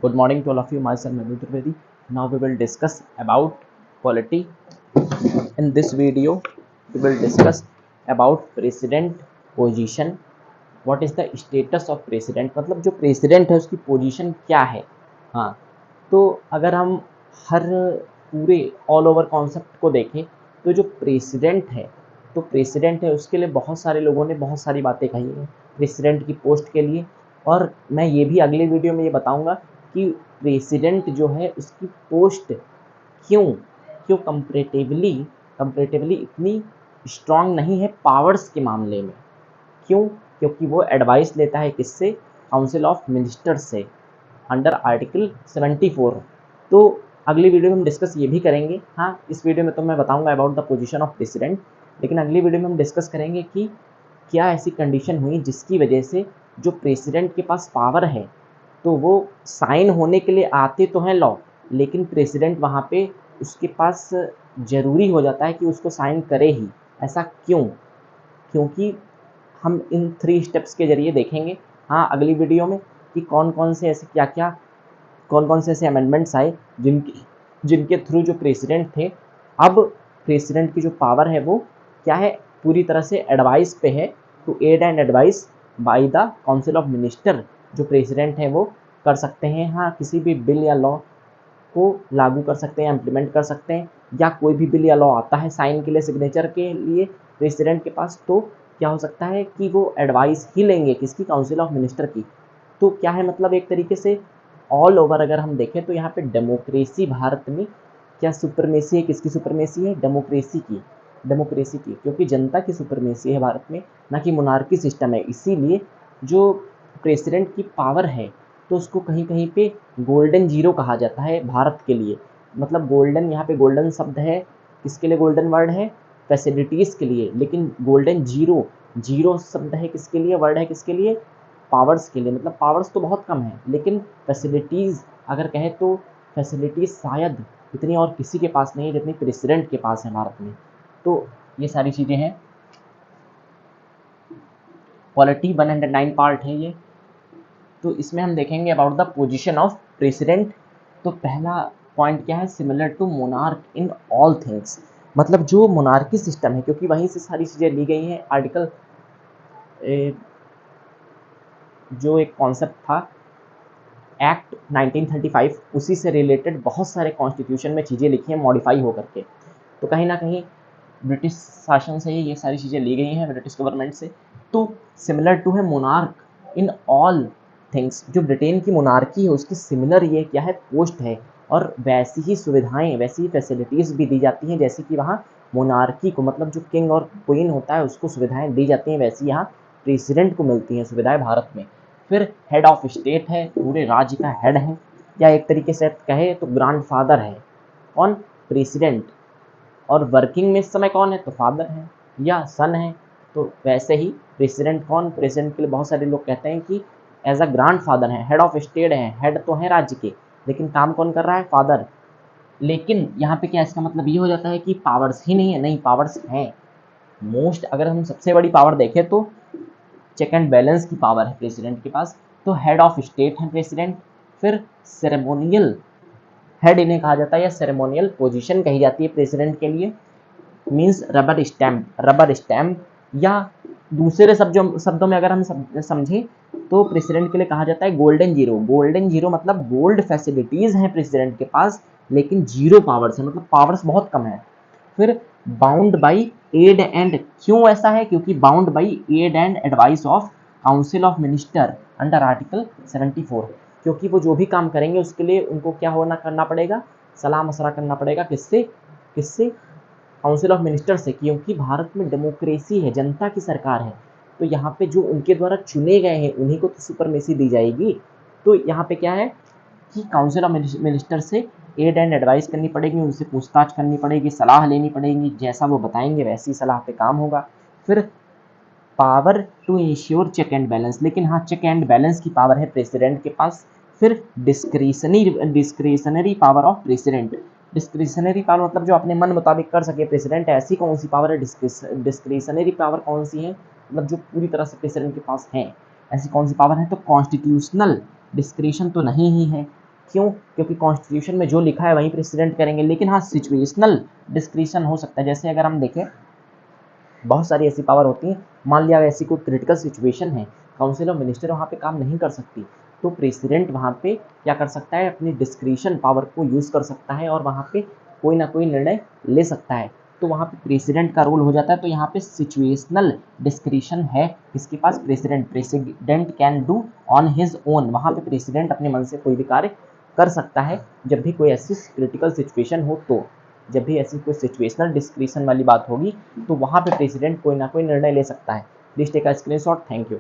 Good morning to all of you. Myself Madhu Trivedi. Now we will discuss about polity. In this video, we will discuss about president position. What is the status of president? मतलब जो president है उसकी position क्या है? हाँ, तो अगर हम हर पूरे ऑल ओवर कॉन्सेप्ट को देखें तो जो प्रेसिडेंट है उसके लिए बहुत सारे लोगों ने बहुत सारी बातें कही हैं प्रेसिडेंट की पोस्ट के लिए। और मैं ये भी अगले वीडियो में ये बताऊंगा कि प्रेसिडेंट जो है उसकी पोस्ट क्यों कंपैरेटिवली इतनी स्ट्रांग नहीं है पावर्स के मामले में। क्योंकि वो एडवाइस लेता है किससे? काउंसिल ऑफ मिनिस्टर्स से अंडर आर्टिकल 74। तो अगली वीडियो में हम डिस्कस ये भी करेंगे। हाँ, इस वीडियो में तो मैं बताऊंगा about the position of president, लेकिन अगली वीडियो में हम डिस्कस करेंगे कि क्या ऐसी कंडीशन हुई जिसकी वजह से जो प्रेसिडेंट के पास पावर है तो वो साइन होने के लिए आते तो हैं लॉ, लेकिन प्रेसिडेंट वहाँ पे उसके पास ज़रूरी हो जाता है कि उसको साइन करे ही। ऐसा क्योंकि हम इन 3 स्टेप्स के जरिए देखेंगे हाँ अगली वीडियो में कि कौन कौन से ऐसे अमेंडमेंट्स आए जिनके थ्रू जो प्रेसिडेंट थे, अब प्रेसिडेंट की जो पावर है वो क्या है, पूरी तरह से एडवाइस पे है, to aid and advice by the council of minister. जो प्रेसिडेंट है वो कर सकते हैं हाँ किसी भी बिल या लॉ को लागू कर सकते हैं, इम्प्लीमेंट कर सकते हैं, या कोई भी बिल या लॉ आता है साइन के लिए, सिग्नेचर के लिए प्रेसिडेंट के पास, तो क्या हो सकता है कि वो एडवाइस ही लेंगे किसकी? काउंसिल ऑफ मिनिस्टर की। तो क्या है मतलब एक तरीके से ऑल ओवर अगर हम देखें तो यहाँ पे डेमोक्रेसी भारत में क्या सुपरमेसी है? किसकी सुपरमेसी है? डेमोक्रेसी की, क्योंकि जनता की सुपरमेसी है भारत में, ना कि मोनार्की सिस्टम है। इसीलिए जो प्रेसिडेंट की पावर है तो उसको कहीं कहीं पे गोल्डन जीरो कहा जाता है भारत के लिए। मतलब गोल्डन, यहाँ पे गोल्डन शब्द है किसके लिए? गोल्डन वर्ड है फैसिलिटीज़ के लिए, लेकिन गोल्डन जीरो शब्द है किसके लिए? वर्ड है किसके लिए? पावर्स के लिए। मतलब पावर्स तो बहुत कम है, लेकिन फैसिलिटीज़ अगर कहें तो फैसिलिटीज़ शायद इतनी और किसी के पास नहीं है जितनी प्रेसिडेंट के पास है भारत में। तो ये सारी चीज़ें हैं। पॉलिटी 109 पार्ट है ये। तो इसमें हम देखेंगे about the position of president. तो पहला पॉइंट क्या है? Similar to monarch in all things. मतलब जो मोनार्की सिस्टम है, क्योंकि वहीं से सारी चीज़ें ली गई हैं। आर्टिकल जो एक कॉन्सेप्ट था एक्ट 1935, उसी से रिलेटेड बहुत सारे कॉन्स्टिट्यूशन में चीज़ें लिखी हैं मॉडिफाई होकर के। तो कहीं ना कहीं ब्रिटिश शासन से ही ये सारी चीज़ें ली गई हैं, ब्रिटिश गवर्नमेंट से। तो सिमिलर टू है मोनार्क इन ऑल थिंग्स। जो ब्रिटेन की मोनार्की है उसकी सिमिलर ये क्या है? पोस्ट है, और वैसी ही सुविधाएं, वैसी ही फैसिलिटीज़ भी दी जाती हैं जैसे कि वहाँ मोनार्की को, मतलब जो किंग और क्वीन होता है उसको सुविधाएं दी जाती हैं, वैसी यहाँ प्रेसिडेंट को मिलती हैं सुविधाएं भारत में। फिर हेड ऑफ स्टेट है, पूरे राज्य का हेड है, या एक तरीके से कहे तो ग्रैंडफादर है। कौन? प्रेसिडेंट। और वर्किंग में इस समय कौन है? तो फादर है या सन है। तो वैसे ही प्रेसिडेंट कौन? प्रेसिडेंट के लिए बहुत सारे लोग कहते हैं कि एज अ ग्रैंडफादर है, हेड ऑफ स्टेट है, हेड तो है राज्य के, लेकिन काम कौन कर रहा है? फादर। लेकिन यहाँ पे क्या इसका मतलब ये हो जाता है कि पावर्स ही नहीं है? नहीं, पावर्स हैं मोस्ट। अगर हम सबसे बड़ी पावर देखें तो चेक एंड बैलेंस की पावर है प्रेसिडेंट के पास। तो हेड ऑफ स्टेट है प्रेसिडेंट। फिर सेरेमोनियल हेड इन्हें कहा जाता है, या सेरेमोनियल पोजीशन कही जाती है प्रेसिडेंट के लिए। मीन्स रबर स्टैम्प, या दूसरे शब्दों में अगर हम समझें तो प्रेसिडेंट के लिए कहा जाता है गोल्डन जीरो मतलब गोल्ड फैसिलिटीज़ हैं प्रेसिडेंट के पास, लेकिन जीरो पावर्स है, मतलब पावर्स बहुत कम है। फिर बाउंड बाई एड एंड, क्यों ऐसा है? क्योंकि bound by aid and advice of council of minister under article 74, क्योंकि वो जो भी काम करेंगे उसके लिए उनको क्या करना पड़ेगा? सलाह मशवरा करना पड़ेगा। किससे? काउंसिल ऑफ मिनिस्टर से, क्योंकि भारत में डेमोक्रेसी है, जनता की सरकार है। तो यहाँ पे जो उनके द्वारा चुने गए हैं उन्हीं को तो सुपरमेसी दी जाएगी। तो यहाँ पे क्या है कि काउंसिल ऑफ मिनिस्टर से एड एंड एडवाइस करनी पड़ेगी, उनसे पूछताछ करनी पड़ेगी, सलाह लेनी पड़ेगी, जैसा वो बताएंगे वैसी सलाह पे काम होगा। फिर power to ensure check and balance, लेकिन हाँ चेक एंड बैलेंस की पावर है प्रेसिडेंट के पास। फिर discretionary power of president. Discretionary power मतलब जो अपने मन मुताबिक कर सके प्रेसिडेंट, ऐसी कौन सी पावर है? डिस्क्रिशनरी पावर कौन सी है? मतलब जो पूरी तरह से प्रेसिडेंट के पास है, ऐसी कौन सी पावर है? तो कॉन्स्टिट्यूशनल डिस्क्रिशन तो नहीं ही है, क्यों? क्योंकि कॉन्स्टिट्यूशन में जो लिखा है वही प्रेसिडेंट करेंगे। लेकिन हाँ, सिचुएशनल डिस्क्रिशन हो सकता है। जैसे अगर हम देखें, बहुत सारी ऐसी पावर होती है, मान लिया ऐसी कोई क्रिटिकल सिचुएशन है, काउंसिल ऑफ मिनिस्टर वहाँ पे काम नहीं कर सकती, तो प्रेसिडेंट वहाँ पे क्या कर सकता है, अपनी डिस्क्रिशन पावर को यूज़ कर सकता है और वहाँ पे कोई ना कोई निर्णय ले सकता है। तो वहाँ पे प्रेसिडेंट का रोल हो जाता है। तो यहाँ पे सिचुएशनल डिस्क्रिशन है किसके पास, president can do on his own. वहाँ पे प्रेसिडेंट अपने मन से कोई भी कार्य कर सकता है जब भी कोई ऐसी क्रिटिकल सिचुएशन हो। तो जब भी ऐसी कोई सिचुएशनल डिस्क्रिशन वाली बात होगी तो वहाँ पे प्रेसिडेंट कोई ना कोई निर्णय ले सकता है। Please take a screenshot. Thank you.